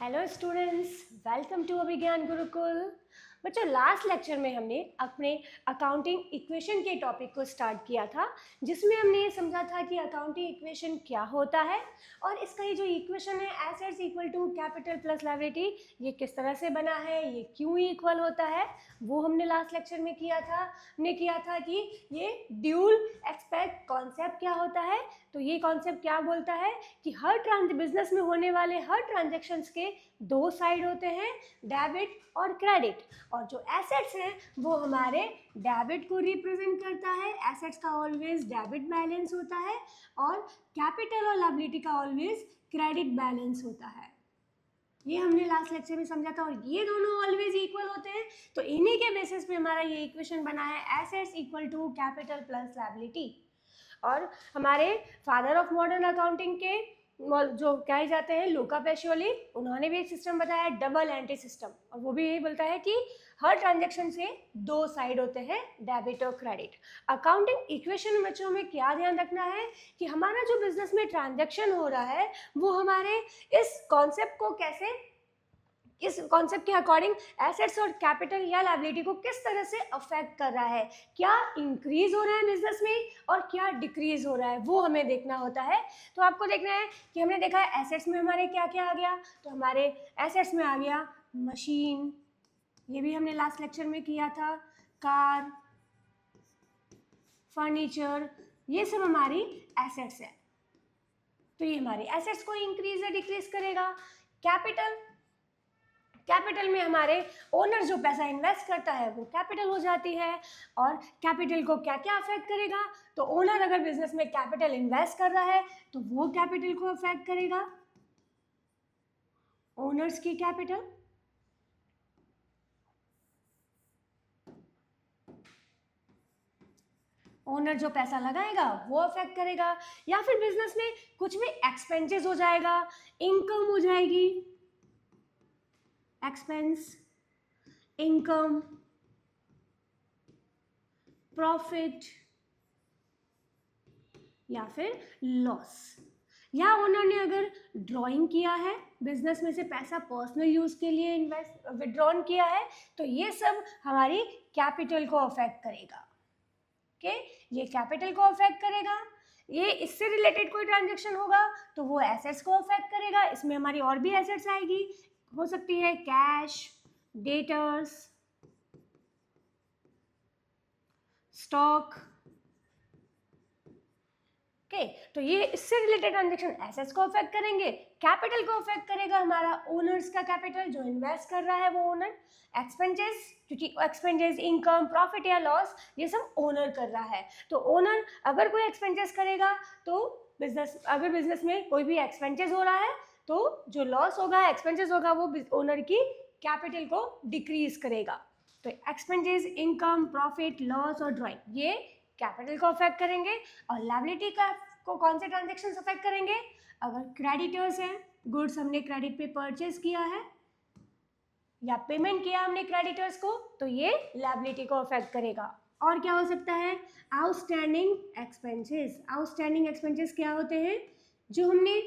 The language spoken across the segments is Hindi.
हेलो स्टूडेंट्स, वेलकम टू अभिज्ञान गुरुकुल। बच्चों, लास्ट लेक्चर में हमने अपने अकाउंटिंग इक्वेशन के टॉपिक को स्टार्ट किया था, जिसमें हमने ये समझा था कि अकाउंटिंग इक्वेशन क्या होता है और इसका ये जो इक्वेशन है assets equal to capital plus liability, ये किस तरह से बना है, ये क्यों इक्वल होता है, वो हमने लास्ट लेक्चर में किया था। हमने किया था कि ये ड्यूल एक्सपेक्ट कॉन्सेप्ट क्या होता है। तो ये कॉन्सेप्ट क्या बोलता है कि बिजनेस में होने वाले हर ट्रांजेक्शन्स के दो साइड होते हैं, डेबिट और क्रेडिट, और जो एसेट्स हैं वो हमारे डेबिट को रिप्रेजेंट करता है। एसेट्स का ऑलवेज डेबिट बैलेंस होता है और कैपिटल और लायबिलिटी का ऑलवेज क्रेडिट बैलेंस होता है। ये हमने लास्ट लेक्चर में समझा था और ये दोनों ऑलवेज इक्वल होते हैं। तो इन्हीं के बेसिस पे हमारा ये इक्वेशन बना है assets equal to capital plus liability. और हमारे फादर ऑफ मॉडर्न अकाउंटिंग के जो कहे जाते हैं लुका पैसिओली, उन्होंने भी एक सिस्टम बताया, डबल एंट्री सिस्टम, और वो भी यही बोलता है कि हर ट्रांजैक्शन से दो साइड होते हैं, डेबिट और क्रेडिट। अकाउंटिंग इक्वेशन में बच्चों में क्या ध्यान रखना है कि हमारा जो बिजनेस में ट्रांजैक्शन हो रहा है वो हमारे इस कॉन्सेप्ट को कैसे, इस कॉन्सेप्ट के अकॉर्डिंग एसेट्स और कैपिटल या लायबिलिटी को किस तरह से अफेक्ट कर रहा है, क्या इंक्रीज हो रहा है बिजनेस में और क्या डिक्रीज हो रहा है, वो हमें देखना होता है। तो आपको देखना है कि हमने देखा है एसेट्स में हमारे क्या क्या आ गया। तो हमारे एसेट्स में आ गया मशीन, ये भी हमने लास्ट लेक्चर में किया था, कार, फर्नीचर, ये सब हमारी एसेट्स है। तो ये हमारी एसेट्स को इंक्रीज या डिक्रीज करेगा। कैपिटल में हमारे ओनर जो पैसा इन्वेस्ट करता है वो कैपिटल हो जाती है। और कैपिटल को क्या क्या अफेक्ट करेगा, तो ओनर अगर बिजनेस में कैपिटल इन्वेस्ट कर रहा है तो वो कैपिटल को अफेक्ट करेगा, ओनर्स की कैपिटल। ओनर जो पैसा लगाएगा वो अफेक्ट करेगा। या फिर बिजनेस में कुछ भी एक्सपेंसेस हो जाएगा, इनकम हो जाएगी, एक्सपेंस, इनकम, प्रॉफिट या फिर लॉस। या ओनर ने अगर ड्राइंग किया है, बिजनेस में से पैसा पर्सनल यूज के लिए इन्वेस्ट विड्रॉन किया है, तो ये सब हमारी कैपिटल को अफेक्ट करेगा। ओके, ये कैपिटल को अफेक्ट करेगा। ये इससे रिलेटेड कोई ट्रांजैक्शन होगा तो वो एसेट्स को अफेक्ट करेगा। इसमें हमारी और भी एसेट्स आएगी, हो सकती है कैश, डेटर्स, स्टॉक। ओके, तो ये इससे रिलेटेड ट्रांजैक्शन एसेट्स को अफेक्ट करेंगे। कैपिटल को अफेक्ट करेगा हमारा ओनर्स का कैपिटल, जो इन्वेस्ट कर रहा है वो ओनर। एक्सपेंसेस, क्योंकि एक्सपेंसेस, इनकम, प्रॉफिट या लॉस, ये सब ओनर कर रहा है। तो ओनर अगर कोई एक्सपेंसेस करेगा तो अगर बिजनेस में कोई भी एक्सपेंसेस हो रहा है तो जो लॉस होगा, एक्सपेंसेस होगा, वो ओनर की कैपिटल को डिक्रीज करेगा। तो एक्सपेंसेस, इनकम, प्रॉफिट, लॉस और ड्राइंग, ये कैपिटल को अफेक्ट करेंगे। और लायबिलिटी को कौन से ट्रांजैक्शंस अफेक्ट करेंगे, अगर क्रेडिटर्स हैं, गुड्स हमने क्रेडिट पे परचेज किया है या पेमेंट किया हमने क्रेडिटर्स को, तो ये लायबिलिटी को अफेक्ट करेगा। और क्या हो सकता है, आउटस्टैंडिंग एक्सपेंसेस। आउटस्टैंडिंग एक्सपेंसेस क्या होते हैं, जो हमने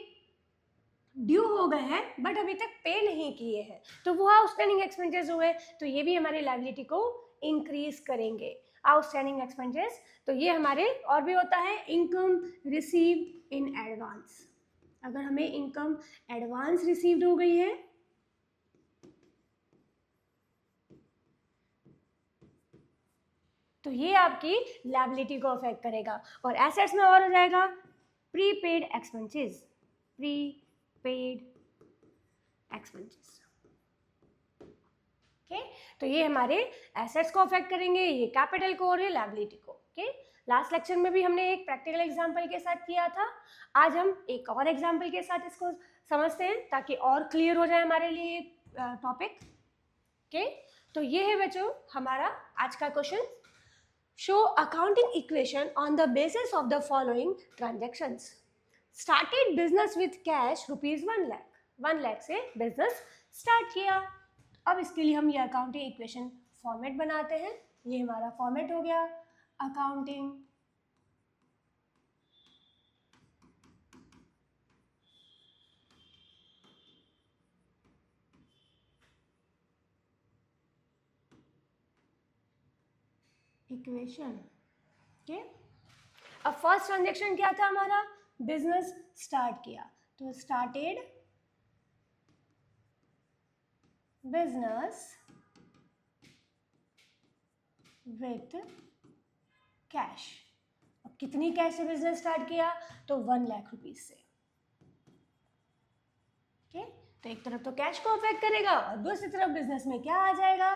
ड्यू हो गए हैं बट अभी तक पे नहीं किए हैं, तो वो आउटस्टैंडिंग एक्सपेंसेस हुए, तो ये भी हमारी लायबिलिटी को इंक्रीज करेंगे, आउटस्टैंडिंग एक्सपेंसेस। तो ये हमारे और भी होता है, इनकम रिसीव इन एडवांस। अगर हमें इनकम एडवांस रिसीव्ड हो गई है तो ये आपकी लायबिलिटी को अफेक्ट करेगा। और एसेट्स में और हो जाएगा prepaid expenses, prepaid expenses. Okay, तो ये हमारे एसेट्स को अफेक्ट करेंगे, ये कैपिटल को और ये लायबिलिटी को। ओके, लास्ट लेक्चर में भी हमने एक प्रैक्टिकल एग्जांपल के साथ किया था, आज हम एक और एग्जांपल के साथ इसको समझते हैं ताकि और क्लियर हो जाए हमारे लिए टॉपिक। ओके, तो ये है बच्चों हमारा आज का question, show accounting equation on the basis of the following transactions. Started business with cash ₹1 lakh, 1 lakh से बिजनेस स्टार्ट किया। अब इसके लिए हम ये अकाउंटिंग इक्वेशन फॉर्मेट बनाते हैं। ये हमारा फॉर्मेट हो गया अकाउंटिंग इक्वेशन। ओके, अब फर्स्ट ट्रांजेक्शन क्या था हमारा, बिजनेस स्टार्ट किया, तो स्टार्टेड बिजनेस विथ कैश। अब कितनी कैश से बिजनेस स्टार्ट किया, तो 1 लाख रुपीज से। ओके, तो एक तरफ तो कैश को अफेक्ट करेगा और दूसरी तरफ बिजनेस में क्या आ जाएगा,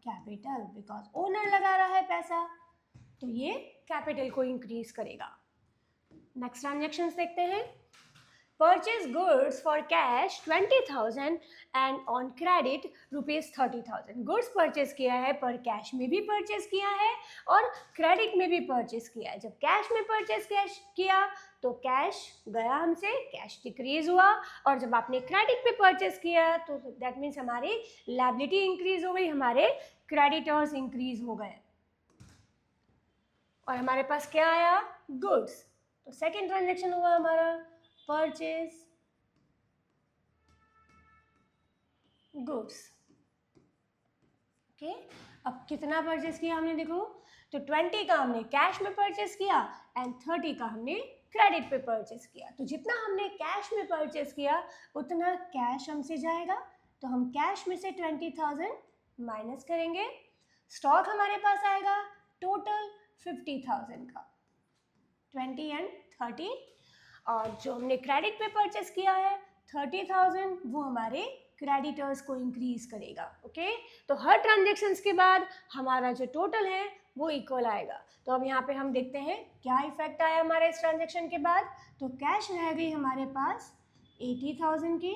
कैपिटल, बिकॉज ओनर लगा रहा है पैसा, तो ये कैपिटल को इंक्रीज करेगा। नेक्स्ट ट्रांजेक्शंस देखते हैं। Purchase goods for cash 20,000 and on credit ₹30,000। Goods purchase किया है, पर कैश में भी परचेज किया है और क्रेडिट में भी परचेज किया है। जब कैश में परचेज किया तो कैश गया हमसे, कैश डिक्रीज हुआ, और जब आपने क्रेडिट पे परचेज किया तो दैट मीन्स हमारी लायबिलिटी इंक्रीज हो गई, हमारे क्रेडिटर्स इंक्रीज हो गए और हमारे पास क्या आया, गुड्स। तो सेकेंड ट्रांजेक्शन हुआ हमारा परचेज गुड्स। ओके, अब कितना परचेज किया हमने, देखो तो 20 का हमने कैश में परचेज किया एंड 30 का हमने क्रेडिट पे परचेज किया। तो जितना हमने कैश में परचेज किया उतना कैश हमसे जाएगा, तो हम कैश में से 20,000 माइनस करेंगे। स्टॉक हमारे पास आएगा टोटल 50,000 का, 20 एंड 30, और जो हमने क्रेडिट पे परचेस किया है 30,000, वो हमारे क्रेडिटर्स को इंक्रीज करेगा। ओके, तो हर ट्रांजेक्शन्स के बाद हमारा जो टोटल है वो इक्वल आएगा। तो अब यहाँ पे हम देखते हैं क्या इफेक्ट आया हमारे इस ट्रांजेक्शन के बाद। तो कैश रह गई हमारे पास 80,000 की,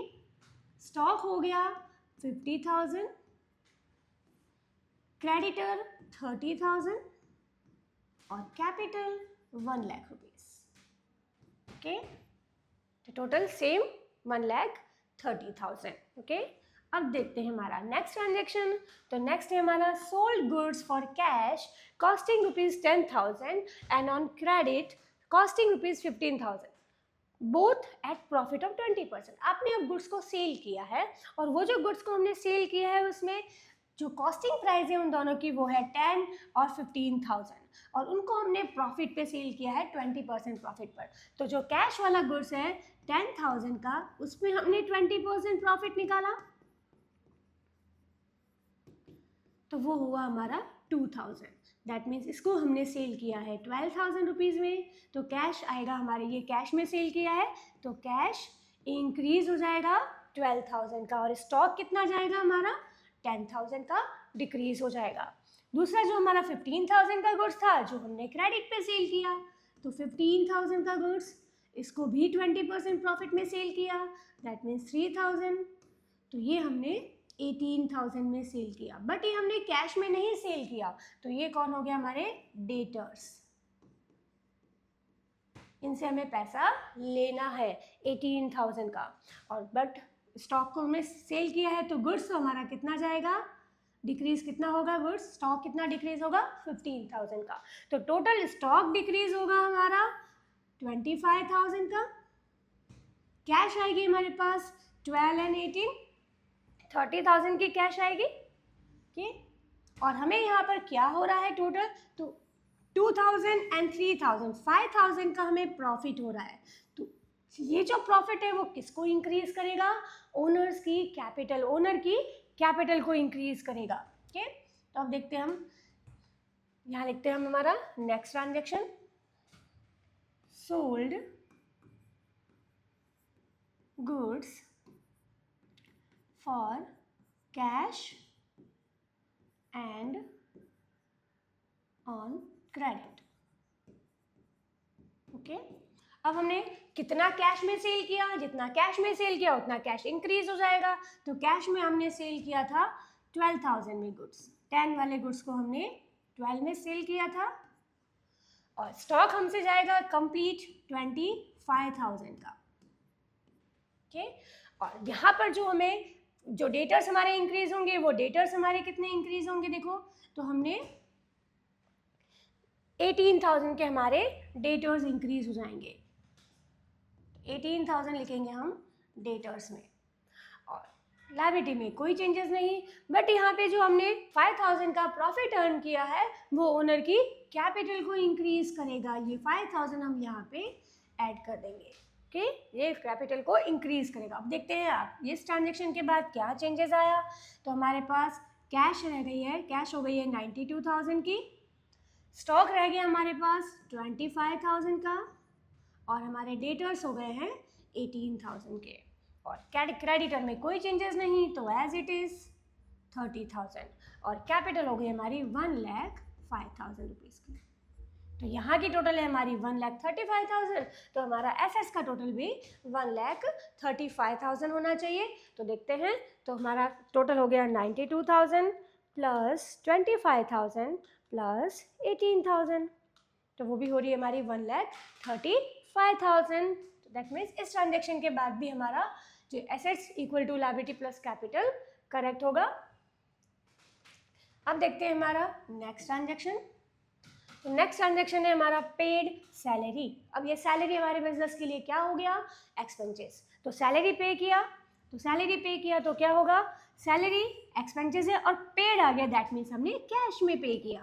स्टॉक हो गया 50,000, क्रेडिटर 30,000 और कैपिटल 1 लाख रुपीज। ओके, तो टोटल सेम 1,30,000। ओके, अब देखते हैं हमारा नेक्स्ट ट्रांजेक्शन। तो नेक्स्ट है हमारा sold goods for cash costing ₹10,000 and on credit costing ₹15,000, both at profit of 20%। आपने अब गुड्स को सेल किया है और वो जो गुड्स को हमने सेल किया है उसमें जो कॉस्टिंग प्राइस है उन दोनों की वो है 10 और 15,000, और उनको हमने प्रॉफिट पे सेल किया है 20% प्रॉफिट पर। तो जो कैश वाला गुड्स है 10,000 का, उसमें हमने 20% प्रॉफिट निकाला, तो वो हुआ हमारा 2,000। दैट मीन्स इसको हमने सेल किया है 12,000 रुपीज़ में, तो कैश आएगा हमारे, ये कैश में सेल किया है तो कैश इंक्रीज हो जाएगा 12,000 का, और स्टॉक कितना जाएगा हमारा 10,000 का डिक्रीज हो जाएगा। दूसरा जो हमारा 15,000 का गुड्स था जो हमने क्रेडिट पे सेल किया, तो 15,000 का गुड्स इसको भी 20% प्रॉफिट में सेल किया, दैट मीन्स 3,000, तो ये हमने 18,000 में सेल किया, बट ये हमने कैश में नहीं सेल किया, तो ये कौन हो गया हमारे डेटर्स, इनसे हमें पैसा लेना है 18,000 का, और बट स्टॉक को हमने सेल किया है तो गुड्स तो हमारा कितना जाएगा, डिक्रीज कितना होगा, गुड्स स्टॉक कितना डिक्रीज होगा 15,000 का, तो टोटल स्टॉक डिक्रीज होगा हमारा 25,000 का, कैश आएगी हमारे पास 12 एंड 18, 30,000 की कैश आएगी। ओके, और हमें यहाँ पर क्या हो रहा है टोटल, तो 2,000 एंड 3,000, 5,000 का हमें प्रॉफिट हो रहा है। तो ये जो प्रॉफिट है वो किसको इंक्रीज करेगा, ओनर्स की कैपिटल, ओनर की कैपिटल को इंक्रीज करेगा। ओके, तो अब देखते हैं हम, यहाँ लिखते हैं हम हमारा next transaction, sold goods for cash and on credit. Okay, अब हमने कितना कैश में सेल किया, जितना कैश में सेल किया उतना कैश इंक्रीज हो जाएगा, तो कैश में हमने सेल किया था 12,000 में गुड्स, 10 वाले गुड्स को हमने 12 में सेल किया था, और स्टॉक हमसे जाएगा कंप्लीट 25,000 का। ओके, और यहाँ पर जो हमें जो डेटर्स हमारे इंक्रीज होंगे वो डेटर्स हमारे कितने इंक्रीज होंगे, देखो तो हमने 18,000 के हमारे डेटर्स इंक्रीज हो जाएंगे, 18,000 लिखेंगे हम डेटर्स में, और लायबिलिटी में कोई चेंजेस नहीं, बट यहाँ पे जो हमने 5000 का प्रॉफिट अर्न किया है वो ओनर की कैपिटल को इंक्रीज करेगा। ये 5000 हम यहाँ पे ऐड कर देंगे। ओके, ये कैपिटल को इंक्रीज करेगा। अब देखते हैं आप इस ट्रांजेक्शन के बाद क्या चेंजेस आया। तो हमारे पास कैश रह गई है, कैश हो गई है 92,000 की, स्टॉक रह गया हमारे पास 25,000 का, और हमारे डेटर्स हो गए हैं 18,000 के, और क्रेडिटर में कोई चेंजेस नहीं तो एज इट इज 30,000, और कैपिटल हो गई हमारी 1,05,000 रुपीज़ की। तो यहाँ की टोटल है हमारी 1,35,000, तो हमारा एसेट्स का टोटल भी 1,35,000 होना चाहिए। तो देखते हैं, तो हमारा टोटल हो गया 92,000 प्लस 25,000 प्लस 18,000, तो वो भी हो रही है हमारी 1,35,000। तो दैट मीन्स इस ट्रांजेक्शन के बाद भी हमारा जो assets equal to liability plus capital correct होगा। अब देखते हैं हमारा नेक्स्ट ट्रांजेक्शन। तो नेक्स्ट ट्रांजेक्शन है हमारा पेड सैलरी। अब ये सैलरी हमारे बिजनेस के लिए क्या हो गया, एक्सपेंसेस। तो सैलरी पे किया, तो क्या होगा, सैलरी एक्सपेंसेस है और पेड आ गया, दैट मीन्स हमने कैश में पे किया,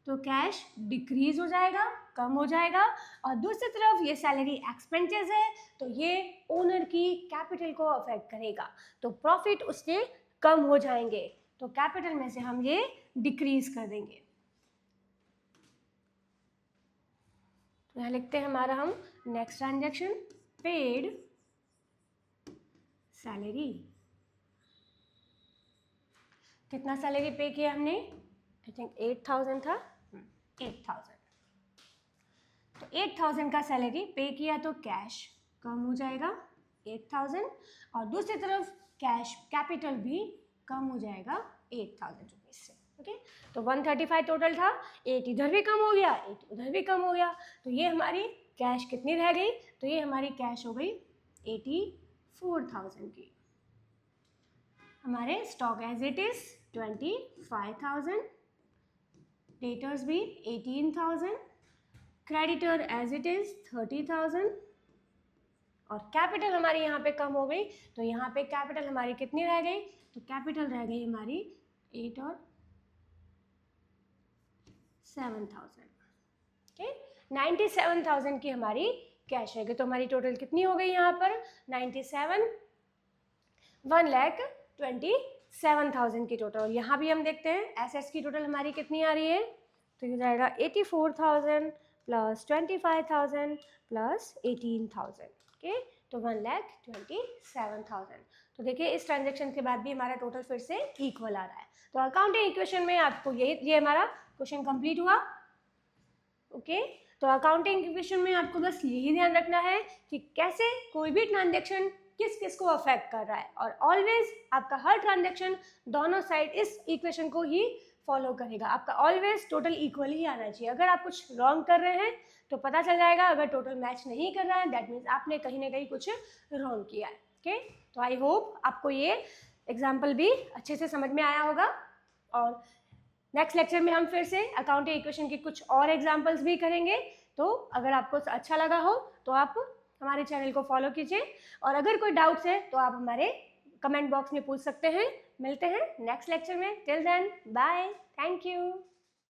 तो कैश डिक्रीज हो जाएगा, कम हो जाएगा। और दूसरी तरफ ये सैलरी एक्सपेंसेस है तो ये ओनर की कैपिटल को अफेक्ट करेगा, तो प्रॉफिट उसके कम हो जाएंगे, तो कैपिटल में से हम ये डिक्रीज कर देंगे। तो यहाँ लिखते हैं हमारा हम नेक्स्ट ट्रांजेक्शन पेड सैलरी। कितना सैलरी पे किया हमने, आई थिंक 8,000 था, 8,000। तो 8,000 का सैलरी पे किया तो कैश कम हो जाएगा 8,000, और दूसरी तरफ कैश कैपिटल भी कम हो जाएगा 8,000 रुपीज से। ओके, तो 135 टोटल था, 8 इधर भी कम हो गया, 8 उधर भी कम हो गया, तो ये हमारी कैश कितनी रह गई, तो ये हमारी कैश हो गई 84,000 की। हमारे stock as it is 25,000, debtors भी 18,000, क्रेडिटर एज इट इज 30,000, और कैपिटल हमारी यहाँ पे कम हो गई, तो यहाँ पे कैपिटल हमारी कितनी रह गई, तो कैपिटल रह गई हमारी 8 और 7,000। ओके, 97,000 की हमारी कैश है, तो हमारी टोटल कितनी हो गई यहाँ पर 97, 1,27,000 की टोटल। और यहाँ भी हम देखते हैं एसेट्स की टोटल हमारी कितनी आ रही है, तो ये जाएगा 84,000 प्लस 25,000 प्लस 18,000। ओके, तो 1,27,000। तो देखिए इस ट्रांजेक्शन के बाद भी हमारा टोटल फिर से इक्वल आ रहा है। तो अकाउंटिंग इक्वेशन में आपको ये हमारा क्वेश्चन कंप्लीट हुआ। ओके, तो अकाउंटिंग इक्वेशन में आपको बस यही ध्यान रखना है कि कैसे कोई भी ट्रांजेक्शन किस किस को अफेक्ट कर रहा है, और ऑलवेज आपका हर ट्रांजेक्शन दोनों साइड इस इक्वेशन को ही फॉलो करेगा। आपका ऑलवेज टोटल इक्वल ही आना चाहिए। अगर आप कुछ रॉन्ग कर रहे हैं तो पता चल जाएगा, अगर टोटल मैच नहीं कर रहा है दैट मीन्स आपने कहीं ना कहीं कुछ रॉन्ग किया है। ओके, तो आई होप आपको ये एग्जाम्पल भी अच्छे से समझ में आया होगा, और नेक्स्ट लेक्चर में हम फिर से अकाउंटिंग इक्वेशन के कुछ और एग्जाम्पल्स भी करेंगे। तो अगर आपको अच्छा लगा हो तो आप हमारे चैनल को फॉलो कीजिए, और अगर कोई डाउट्स है तो आप हमारे कमेंट बॉक्स में पूछ सकते हैं। मिलते हैं नेक्स्ट लेक्चर में, till then bye, thank you.